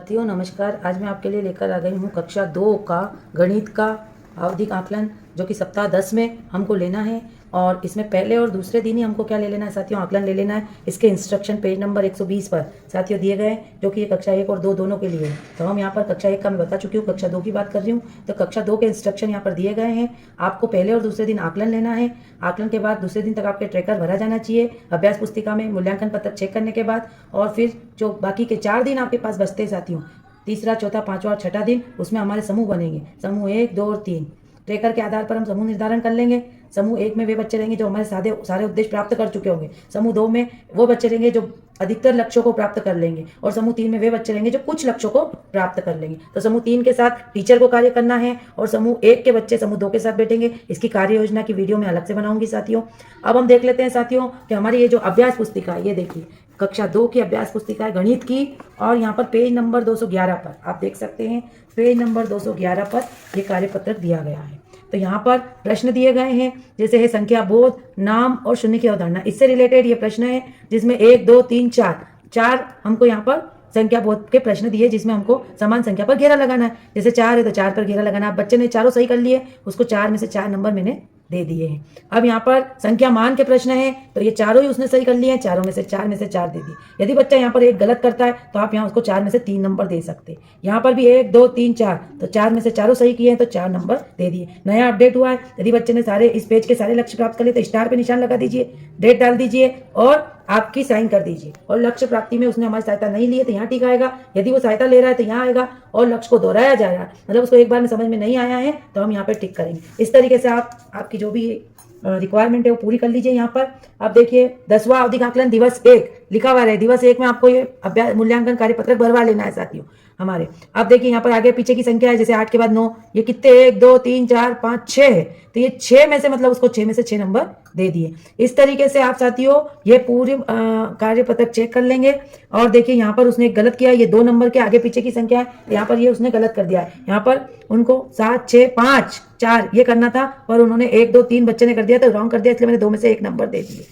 साथियों नमस्कार। आज मैं आपके लिए लेकर आ गई हूँ कक्षा 2 का गणित का आवधिक आकलन, जो कि सप्ताह 10 में हमको लेना है। और इसमें पहले और दूसरे दिन ही हमको क्या ले लेना है साथियों, आकलन ले लेना है। इसके इंस्ट्रक्शन पेज नंबर 120 पर साथियों दिए गए हैं, जो कि ये कक्षा 1 और 2 दोनों के लिए है। तो हम यहाँ पर कक्षा 1 का मैं बता चुकी हूँ, कक्षा 2 की बात कर रही हूँ। तो कक्षा 2 के इंस्ट्रक्शन यहाँ पर दिए गए हैं। आपको पहले और दूसरे दिन आकलन लेना है। आकलन के बाद दूसरे दिन तक आपके ट्रैकर भरा जाना चाहिए अभ्यास पुस्तिका में, मूल्यांकन पत्रक चेक करने के बाद। और फिर जो बाकी के 4 दिन आपके पास बचते हैं साथियों, तीसरा, चौथा, पांचवा और छठा दिन, उसमें हमारे समूह बनेंगे। समूह 1, 2 और 3 ट्रैकर के आधार पर हम समूह निर्धारण कर लेंगे। समूह 1 में वे बच्चे रहेंगे जो हमारे सारे उद्देश्य प्राप्त कर चुके होंगे। समूह 2 में वो बच्चे रहेंगे जो अधिकतर लक्ष्यों को प्राप्त कर लेंगे। और समूह 3 में वे बच्चे रहेंगे जो कुछ लक्ष्यों को प्राप्त कर लेंगे। तो समूह 3 के साथ टीचर को कार्य करना है, और समूह 1 के बच्चे समूह 2 के साथ बैठेंगे। इसकी कार्य योजना की वीडियो मैं अलग से बनाऊंगी साथियों। अब हम देख लेते हैं साथियों कि हमारी ये जो अभ्यास पुस्तिका है, ये देखिए कक्षा 2 की अभ्यास पुस्तिका है गणित की। और यहाँ पर पेज नंबर 211 पर आप देख सकते हैं, पेज नंबर 211 पर ये कार्यपत्रक दिया गया है। तो यहाँ पर प्रश्न दिए गए हैं, जैसे है संख्या बोध, नाम और शून्य की अवधारणा। इससे रिलेटेड ये प्रश्न है जिसमें 1, 2, 3, 4 हमको यहाँ पर संख्या बोध के प्रश्न दिए, जिसमें हमको समान संख्या पर घेरा लगाना है। जैसे 4 है तो 4 पर घेरा लगाना है। बच्चे ने चारों सही कर लिए, उसको 4 में से 4 नंबर मैंने दे दिए हैं। अब यहाँ पर संख्या मान के प्रश्न है, तो ये चारों ही उसने सही कर लिए हैं। चारों में से 4 दे दिए। यदि बच्चा यहाँ पर एक गलत करता है तो आप यहाँ उसको 4 में से 3 नंबर दे सकते हैं। यहाँ पर भी 1, 2, 3, 4, तो 4 में से चारों सही किए हैं तो 4 नंबर दे दिए। नया अपडेट हुआ है, यदि बच्चे ने सारे इस पेज के सारे लक्ष्य प्राप्त कर लिए तो स्टार पे निशान लगा दीजिए, डेट डाल दीजिए और आपकी साइन कर दीजिए। और लक्ष्य प्राप्ति में उसने हमारी सहायता नहीं ली है तो यहाँ टिक आएगा। यदि वो सहायता ले रहा है तो यहाँ आएगा। और लक्ष्य को दोहराया जा रहा है, मतलब उसको एक बार में समझ में नहीं आया है, तो हम यहाँ पर टिक करेंगे। इस तरीके से आप आपकी जो भी रिक्वायरमेंट है वो पूरी कर लीजिए। यहाँ पर आप देखिए 10वां आवधिक आकलन दिवस 1 लिखा हुआ है। दिवस 1 में आपको ये अभ्यास मूल्यांकन कार्यपत्रक भरवा लेना है साथियों हमारे। अब देखिए यहाँ पर आगे पीछे की संख्या है, जैसे 8 के बाद 9, ये कितने 1, 2, 3, 4, 5, 6 है। तो ये 6 में से मतलब उसको 6 में से 6 नंबर दे दिए। इस तरीके से आप साथियों ये पूरी कार्यपत्रक चेक कर लेंगे। और देखिए यहाँ पर उसने एक गलत किया है, ये 2 नंबर के आगे पीछे की संख्या है, यहाँ पर ये उसने गलत कर दिया है। यहाँ पर उनको 7, 6, 5, 4 ये करना था, पर उन्होंने 1, 2, 3 बच्चे ने कर दिया तो रॉन्ग कर दिया, इसलिए मैंने 2 में से 1 नंबर दे दिए।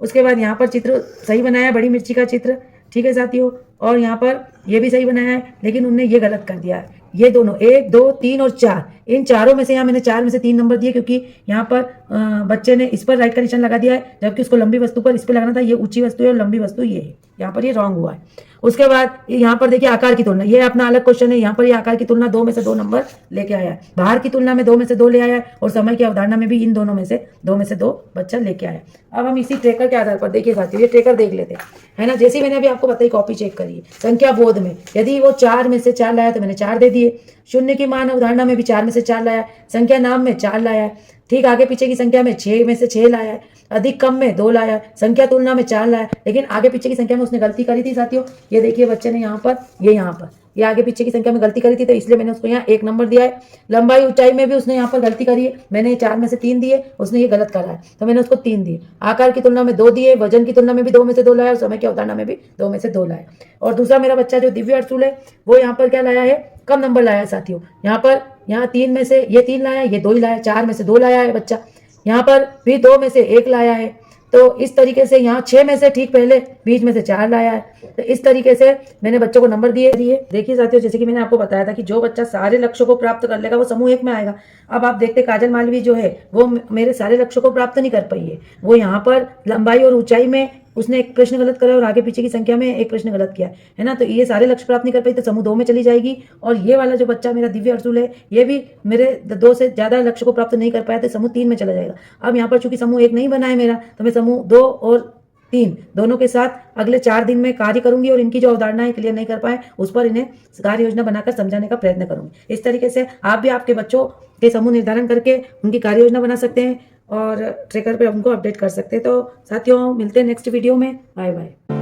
उसके बाद यहाँ पर चित्र सही बनाया, बड़ी मिर्ची का चित्र, ठीक है साथियों। और यहाँ पर ये भी सही बनाया है, लेकिन उनने ये गलत कर दिया है। ये दोनों 1, 2, 3 और 4, इन चारों में से यहाँ मैंने 4 में से 3 नंबर दिए, क्योंकि यहाँ पर बच्चे ने इस पर राइट का निशान लगा दिया है, जबकि उसको लंबी वस्तु पर इस पर लगाना था। ये ऊंची वस्तु है और लंबी वस्तु ये है, यहाँ पर ये रॉन्ग हुआ है। उसके बाद यहाँ पर देखिए आकार की तुलना, ये अपना अलग क्वेश्चन है। यहाँ पर ये आकार की तुलना 2 में से 2 नंबर लेके आया है। भार की तुलना में 2 में से 2 ले आया है, और समय की अवधारणा में भी इन दोनों में से 2 में से 2 बच्चा लेके आया। अब हम इसी ट्रेकर के आधार पर देखिए साथियों, ये ट्रेकर देख लेते हैं ना। जैसे मैंने अभी आपको बताई, कॉपी चेक करिए। संख्या बोध में यदि वो 4 में से 4 लाया तो मैंने 4 दे दिए। शून्य की मान अवधारणा में भी 4 में से 4 लाया। संख्या नाम में 4 लाया है। ठीक आगे पीछे की संख्या में 6 में से 6 लाया है। अधिक कम में 2 लाया। संख्या तुलना में 4 लाया, लेकिन आगे पीछे की संख्या में उसने गलती करी थी साथियों। ये देखिए बच्चे ने यहाँ पर, ये आगे पीछे की संख्या में गलती करी थी, तो इसलिए मैंने उसको यहाँ 1 नंबर दिया है। लंबाई ऊंचाई में भी उसने यहाँ पर गलती करी है, मैंने 4 में से 3 दिए, उसने ये गलत करा है तो मैंने उसको 3 दिए। आकार की तुलना में 2 दिए, वजन की तुलना में भी 2 में से 2 लाया, और समय की अवधारणा में भी 2 में से 2 लाया। और दूसरा मेरा बच्चा जो दिव्य अर्सुल है, वो यहाँ पर क्या लाया है, कम नंबर लाया है साथियों। यहाँ 3 में से ये 3 लाया, ये 2 ही लाया। 4 में से 2 लाया है बच्चा। यहाँ पर भी 2 में से 1 लाया है। तो इस तरीके से यहाँ 6 में से ठीक पहले बीच में से 4 लाया है। तो इस तरीके से मैंने बच्चों को नंबर दिए। देखिए साथियों, जैसे कि मैंने आपको बताया था कि जो बच्चा सारे लक्ष्यों को प्राप्त कर लेगा वो समूह 1 में आएगा। अब आप देखते काजल मालवी जो है वो मेरे सारे लक्ष्यों को प्राप्त नहीं कर पाई है। वो यहाँ पर लंबाई और ऊंचाई में उसने एक प्रश्न गलत करा और आगे पीछे की संख्या में एक प्रश्न गलत किया है ना। तो ये सारे लक्ष्य प्राप्त नहीं कर पाई, तो समूह 2 में चली जाएगी। और ये वाला जो बच्चा मेरा दिव्य अर्सुल है, ये भी मेरे 2 से ज्यादा लक्ष्य को प्राप्त नहीं कर पाया, तो समूह 3 में चला जाएगा। अब यहाँ पर चूंकि समूह 1 नहीं बना है मेरा, तो मैं समूह 2 और 3 दोनों के साथ अगले 4 दिन में कार्य करूंगी, और इनकी जो अवधारणाएं क्लियर नहीं कर पाए उस पर इन्हें कार्य योजना बनाकर समझाने का प्रयत्न करूंगी। इस तरीके से आप भी आपके बच्चों के समूह निर्धारण करके उनकी कार्य योजना बना सकते हैं और ट्रैकर पे उनको अपडेट कर सकते हैं। तो साथियों मिलते हैं नेक्स्ट वीडियो में। Bye bye.